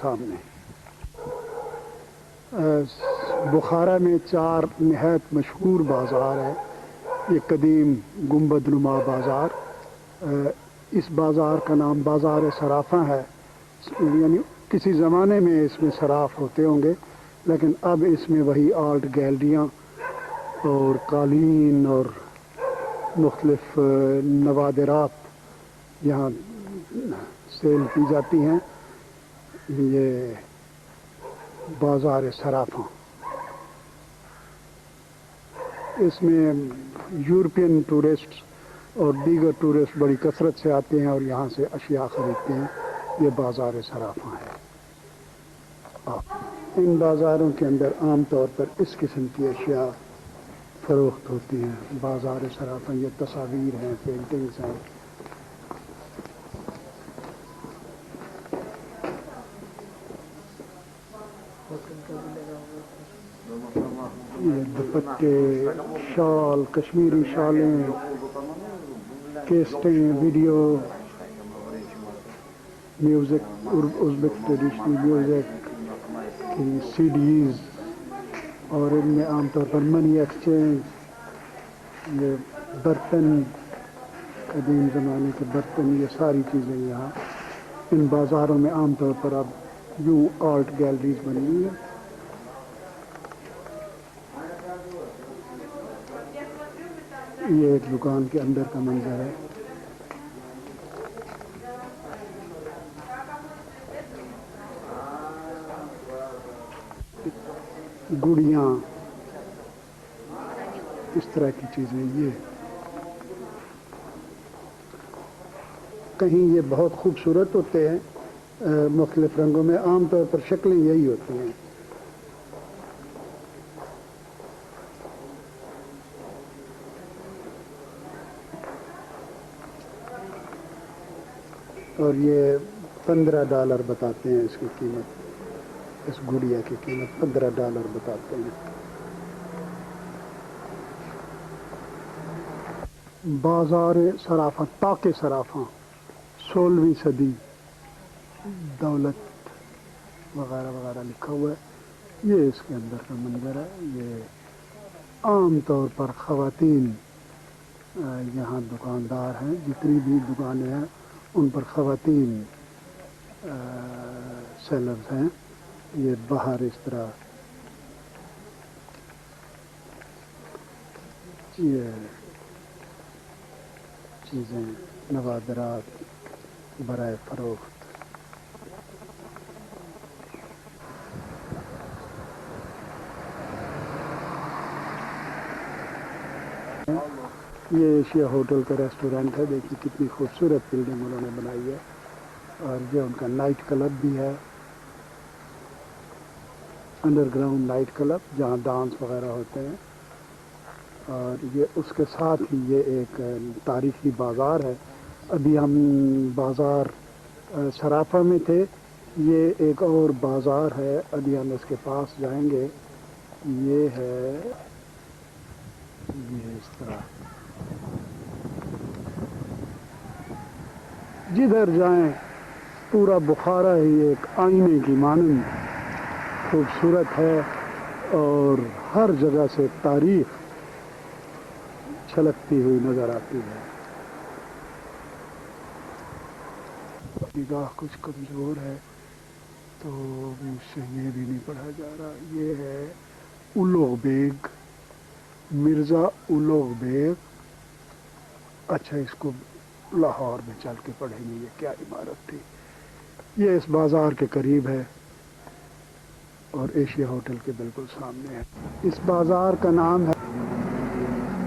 سامنے بخارا میں 4 نہایت مشہور بازار ہے. یہ قدیم گنبد نما بازار. اس بازار کا نام بازار صرافہ ہے. یعنی کسی زمانے میں اس میں صراف ہوتے ہوں گے، لیکن اب اس میں وہی آرٹ گیلریاں اور قالین اور مختلف نوادرات یہاں سیل کی جاتی ہیں. یہ بازار صرافہ. اس میں یورپین ٹورسٹ اور دیگر ٹورسٹ بڑی کثرت سے آتے ہیں اور یہاں سے اشیاء خریدتے ہیں. یہ بازار صرافہ ہے. ان بازاروں کے اندر عام طور پر اس قسم کی اشیاء فروخت ہوتی ہیں. بازار صرافہ یہ تصاویر ہیں، پینٹنگز ہیں. یہ دوپٹے، شال، Kashmiri شالیں، کیسٹیں، video, music, ازبک traditional music کی سی ڈیز، اور ان میں عام طور پر منی ایکسچینج، یہ برتن، قدیم زمانے کے برتن، یہ ساری چیزیں یہاں ان بازاروں میں عام طور پر اب یوں آرٹ گیلریز بنی ہوئی ہیں. یہ ایک دکان کے اندر کا منظر ہے. گڑیاں، اس طرح کی چیزیں. یہ کہیں یہ بہت خوبصورت ہوتے ہیں مختلف رنگوں میں. عام طور پر شکلیں یہی ہوتی ہیں. اور یہ $15 بتاتے ہیں اس کی قیمت. اس گڑیا کی قیمت $15 بتاتے ہیں. بازار صرافہ، طاق صرافہ، 16ویں صدی، دولت وغیرہ وغیرہ لکھا ہوا ہے. یہ اس کے اندر کا منظر ہے. یہ عام طور پر خواتین یہاں دکاندار ہیں. جتنی بھی دکانیں ہیں ان پر خواتین سیلرز ہیں. یہ باہر اس طرح یہ چیزیں، نوادرات برائے فروخت. یہ ایشیا ہوٹل کا ریسٹورینٹ ہے. دیکھیے کتنی خوبصورت بلڈنگ انہوں نے بنائی ہے. اور یہ ان کا نائٹ کلب بھی ہے، انڈر گراؤنڈ نائٹ کلب، جہاں ڈانس وغیرہ ہوتے ہیں. اور یہ اس کے ساتھ ہی یہ ایک تاریخی بازار ہے. ابھی ہم بازار صرافہ میں تھے. یہ ایک اور بازار ہے، ابھی ہم اس کے پاس جائیں گے. یہ ہے یہ اس طرح جدھر جائیں پورا بخارا ہی ایک آئینے کی مانند خوبصورت ہے، اور ہر جگہ سے تاریخ چھلکتی ہوئی نظر آتی ہے. نگاہ کچھ کمزور ہے تو مجھ سے یہ بھی نہیں پڑھا جا رہا. یہ ہے اولوغ بیگ، مرزا اولوغ بیگ. اچھا، اس کو لاہور میں چل کے پڑھیں گے. یہ کیا عمارت تھی. یہ اس بازار کے قریب ہے اور ایشیا ہوٹل کے بالکل سامنے ہے. اس بازار کا نام ہے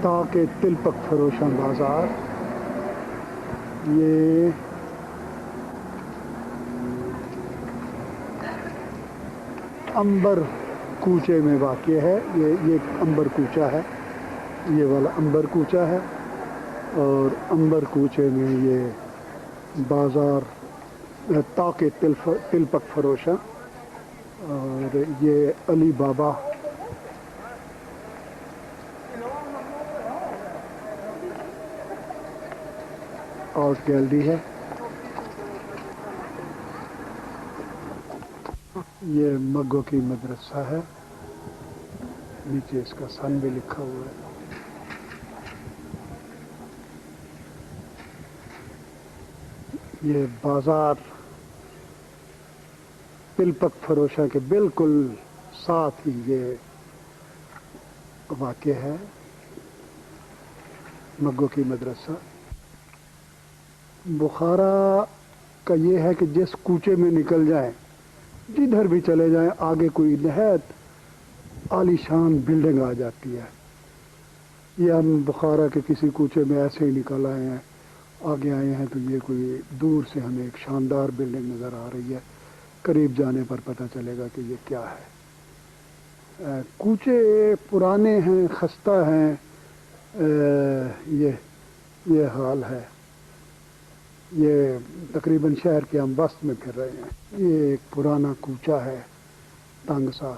طاق تلپک فروشاں بازار. یہ عنبر کوچے میں واقع ہے. یہ عنبر کوچہ ہے. یہ والا عنبر کوچہ ہے، اور عنبر کوچے میں یہ بازار طاق تلپک فروشاں. اور یہ علی بابا آرٹ گیلری ہے. یہ مگو کی مدرسہ ہے، نیچے اس کا سن بھی لکھا ہوا ہے۔ یہ بازار پلپک فروشہ کے بالکل ساتھ ہی یہ واقع ہے مگو کی مدرسہ۔ بخارا کا یہ ہے کہ جس کوچے میں نکل جائیں، جدھر بھی چلے جائیں، آگے کوئی نہایت عالی شان بلڈنگ آ جاتی ہے۔ یہ ہم بخارا کے کسی کوچے میں ایسے ہی نکل آئے ہیں، آگے آئے ہیں تو یہ کوئی دور سے ہمیں ایک شاندار بلڈنگ نظر آ رہی ہے، قریب جانے پر پتہ چلے گا کہ یہ کیا ہے۔ کوچے پرانے ہیں، خستہ ہیں، یہ حال ہے۔ یہ تقریباً شہر کے ہم وسط میں پھر رہے ہیں۔ یہ ایک پرانا کوچہ ہے، تنگ سا۔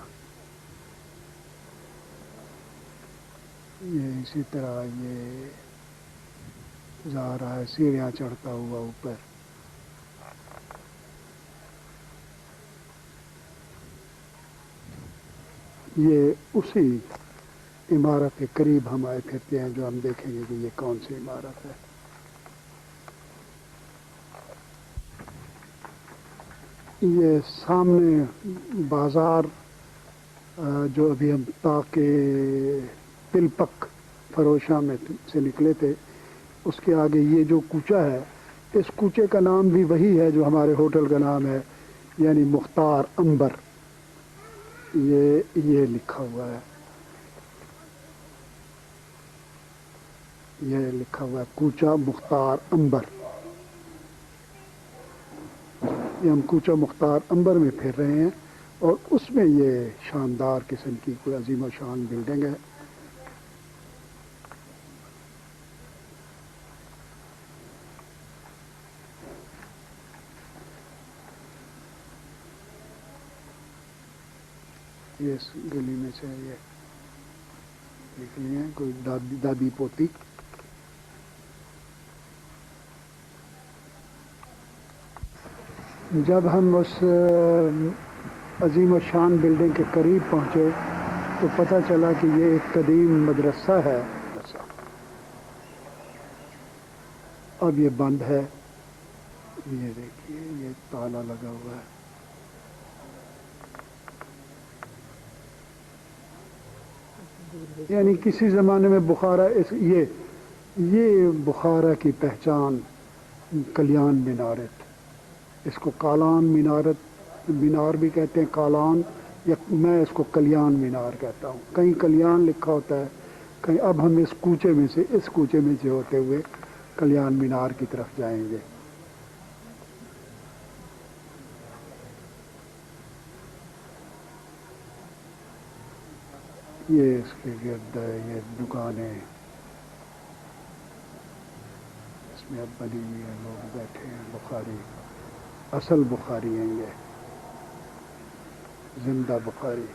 یہ اسی طرح یہ جا رہا ہے سیڑھیاں چڑھتا ہوا اوپر۔ یہ اسی عمارت کے قریب ہم آئے پھرتے ہیں، جو ہم دیکھیں گے کہ یہ کون سی عمارت ہے۔ یہ سامنے بازار جو ابھی ہم تاکہ پلپک فروشہ میں سے نکلے تھے، اس کے آگے یہ جو کوچہ ہے، اس کوچے کا نام بھی وہی ہے جو ہمارے ہوٹل کا نام ہے، یعنی مختار عنبر۔ یہ لکھا ہوا ہے، یہ لکھا ہوا ہے کوچہ مختار عنبر۔ یہ ہم کوچہ مختار عنبر میں پھر رہے ہیں، اور اس میں یہ شاندار قسم کی کوئی عظیم و شان بلڈنگ ہے۔ یہ اس گلی میں سے یہ نکلی ہیں کوئی دادی پوتی۔ جب ہم اس عظیم و شان بلڈنگ کے قریب پہنچے تو پتہ چلا کہ یہ ایک قدیم مدرسہ ہے۔ اب یہ بند ہے، یہ دیکھیے یہ تالا لگا ہوا ہے۔ یعنی کسی زمانے میں بخارا یہ بخارا کی پہچان کلیان مینارت، اس کو کالان مینار بھی کہتے ہیں، کالان، یا میں اس کو کلیان مینار کہتا ہوں۔ کہیں کلیان لکھا ہوتا ہے، کہیں۔ اب ہم اس کوچے میں سے ہوتے ہوئے کلیان مینار کی طرف جائیں گے۔ یہ اس کے گرد یہ دکانیں، اس میں اب بنی ہوئی ہیں، لوگ بیٹھے ہیں، بخاری، اصل بخاری ہیں، یہ زندہ بخاری۔